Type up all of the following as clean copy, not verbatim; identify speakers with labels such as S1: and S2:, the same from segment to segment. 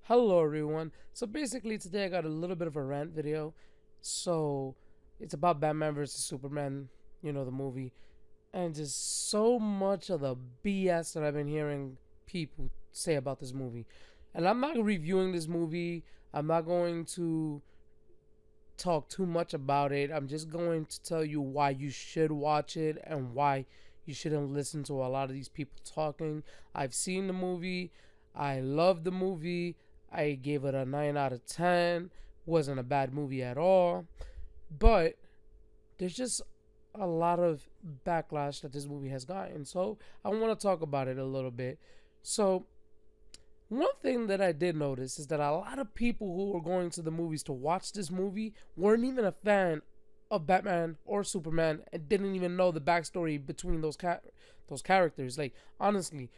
S1: Hello everyone. So basically today I got a little bit of a rant video. So it's about Batman versus Superman, the movie, and just so much of the BS that I've been hearing people say about this movie. And I'm not reviewing this movie. I'm not going to talk too much about it. I'm just going to tell you why you should watch it and why you shouldn't listen to a lot of these people talking. I've seen the movie. I love the movie. I gave it a 9 out of 10. Wasn't a bad movie at all. But there's just a lot of backlash that this movie has gotten. So I want to talk about it a little bit. So one thing that I did notice is that a lot of people who were going to the movies to watch this movie weren't even a fan of Batman or Superman and didn't even know the backstory between those characters. Like honestly,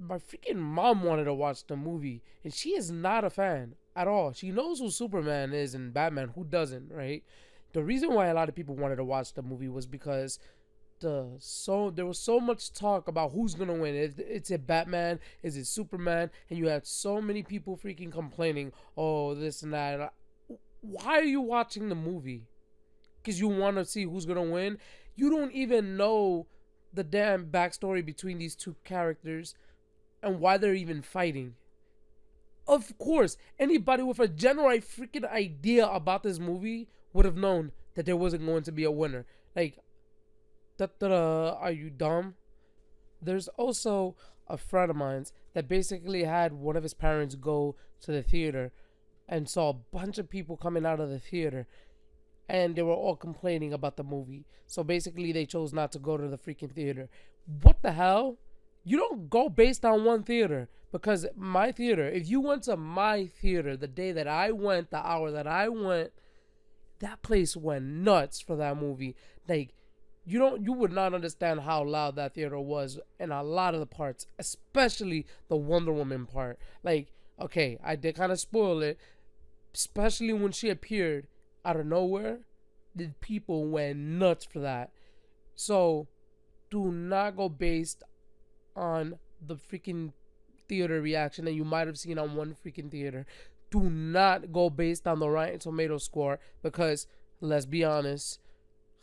S1: my freaking mom wanted to watch the movie and she is not a fan at all. She knows who Superman is and Batman. Who doesn't, right? The reason why a lot of people wanted to watch the movie was because there was so much talk about who's gonna win. It's a Batman, is it Superman, and you had so many people freaking complaining, oh this and that. Why are you watching the movie? Because you want to see who's gonna win. You don't even know the damn backstory between these two characters and why they're even fighting. Of course, anybody with a general freaking idea about this movie would have known that there wasn't going to be a winner. Like, are you dumb? There's also a friend of mine that basically had one of his parents go to the theater and saw a bunch of people coming out of the theater and they were all complaining about the movie. So basically, they chose not to go to the freaking theater. What the hell? You don't go based on one theater because my theater, if you went to my theater the day that I went, the hour that I went, that place went nuts for that movie. Like, you would not understand how loud that theater was in a lot of the parts, especially the Wonder Woman part. Like, okay, I did kind of spoil it, especially when she appeared out of nowhere. The people went nuts for that. So do not go based on the freaking theater reaction that you might have seen on one freaking theater. Do not go based on the Rotten Tomato score because let's be honest,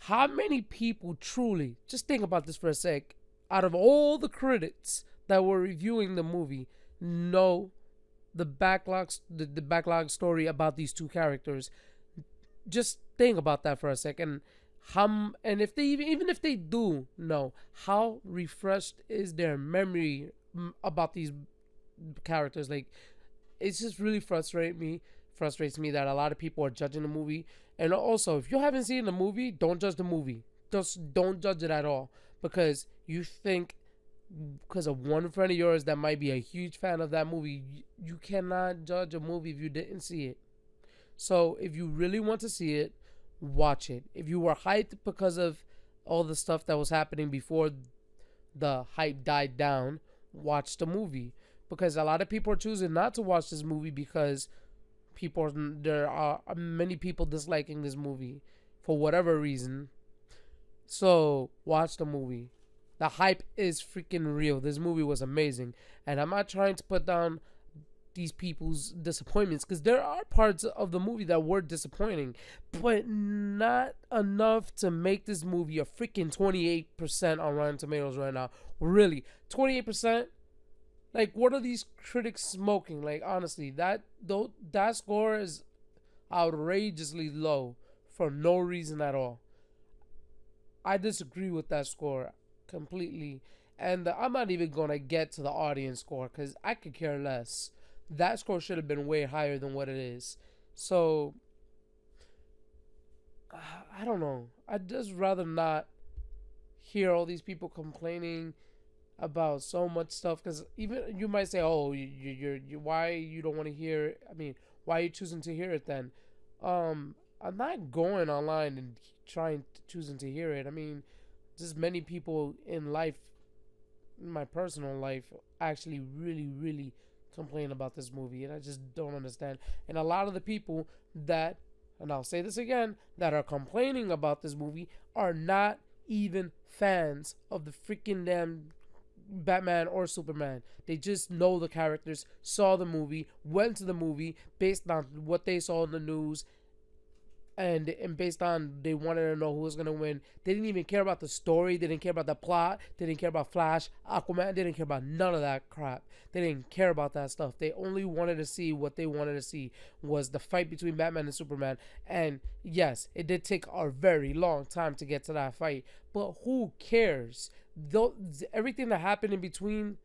S1: how many people truly, just think about this for a sec, out of all the critics that were reviewing the movie, know the backlog story about these two characters? Just think about that for a second. And if they even if they do know, how refreshed is their memory about these characters? Like, it's just really frustrates me that a lot of people are judging the movie. And also, if you haven't seen the movie, don't judge the movie. Just don't judge it at all because you think because of one friend of yours that might be a huge fan of that movie, you cannot judge a movie if you didn't see it. So if you really want to see it, watch it. If you were hyped because of all the stuff that was happening before the hype died down, watch the movie. Because a lot of people are choosing not to watch this movie because there are many people disliking this movie for whatever reason. So watch the movie. The hype is freaking real. This movie was amazing, and I'm not trying to put down these people's disappointments because there are parts of the movie that were disappointing, but not enough to make this movie a freaking 28% on Rotten Tomatoes right now. Really, 28%? Like, what are these critics smoking? Like, honestly, that score is outrageously low for no reason at all. I disagree with that score completely. And I'm not even going to get to the audience score because I could care less. That score should have been way higher than what it is. So, I don't know. I'd just rather not hear all these people complaining about so much stuff because even you might say, oh, why you don't want to hear it? I mean, why are you choosing to hear it then? I'm not going online and trying to choosing to hear it. I mean, just many people in life, in my personal life, actually really, really complain about this movie, and I just don't understand. And a lot of the people that, and I'll say this again, that are complaining about this movie are not even fans of the freaking damn Batman or Superman. They just know the characters, saw the movie, went to the movie based on what they saw in the news, and based on they wanted to know who was gonna win. They didn't even care about the story. They didn't care about the plot. They didn't care about Flash, Aquaman. They didn't care about none of that crap. They didn't care about that stuff. They only wanted to see what they wanted to see was the fight between Batman and Superman. And yes, it did take a very long time to get to that fight, but who cares? Though everything that happened in between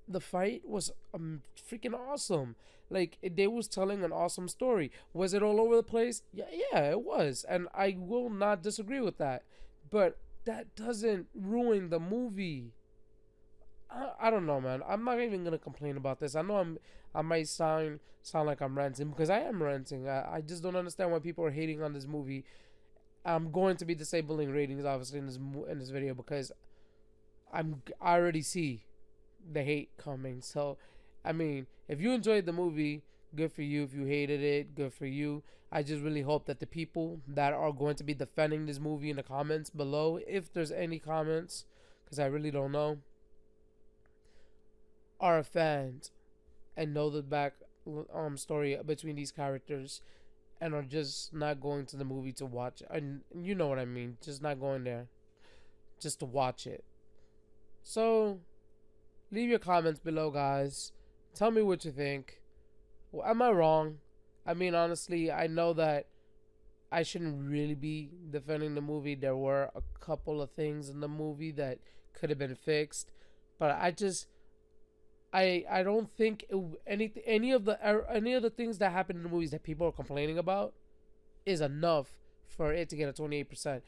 S1: the fight was freaking awesome. Like they was telling an awesome story. Was it all over the place? Yeah, yeah, it was, and I will not disagree with that. But that doesn't ruin the movie. I don't know, man. I'm not even gonna complain about this. I know I might sound like I'm ranting because I am ranting. I just don't understand why people are hating on this movie. I'm going to be disabling ratings obviously in this video because I already see the hate coming. So, I mean, if you enjoyed the movie, good for you. If you hated it, good for you. I just really hope that the people that are going to be defending this movie in the comments below, if there's any comments, because I really don't know, are fans and know the back story between these characters and are just not going to the movie to watch. And you know what I mean. Just not going there just to watch it. So, leave your comments below, guys. Tell me what you think. Well, am I wrong? I mean, honestly, I know that I shouldn't really be defending the movie. There were a couple of things in the movie that could have been fixed, but I don't think any of the things that happened in the movies that people are complaining about is enough for it to get a 28%.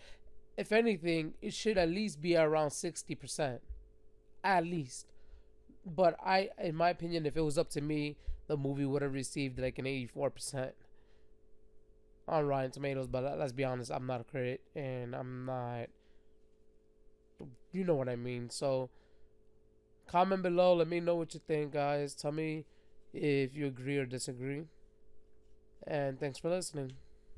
S1: If anything, it should at least be around 60%, at least. But in my opinion, if it was up to me, the movie would have received like an 84% on Rotten Tomatoes. But let's be honest, I'm not a critic, and I'm not. You know what I mean. So, comment below. Let me know what you think, guys. Tell me if you agree or disagree. And thanks for listening.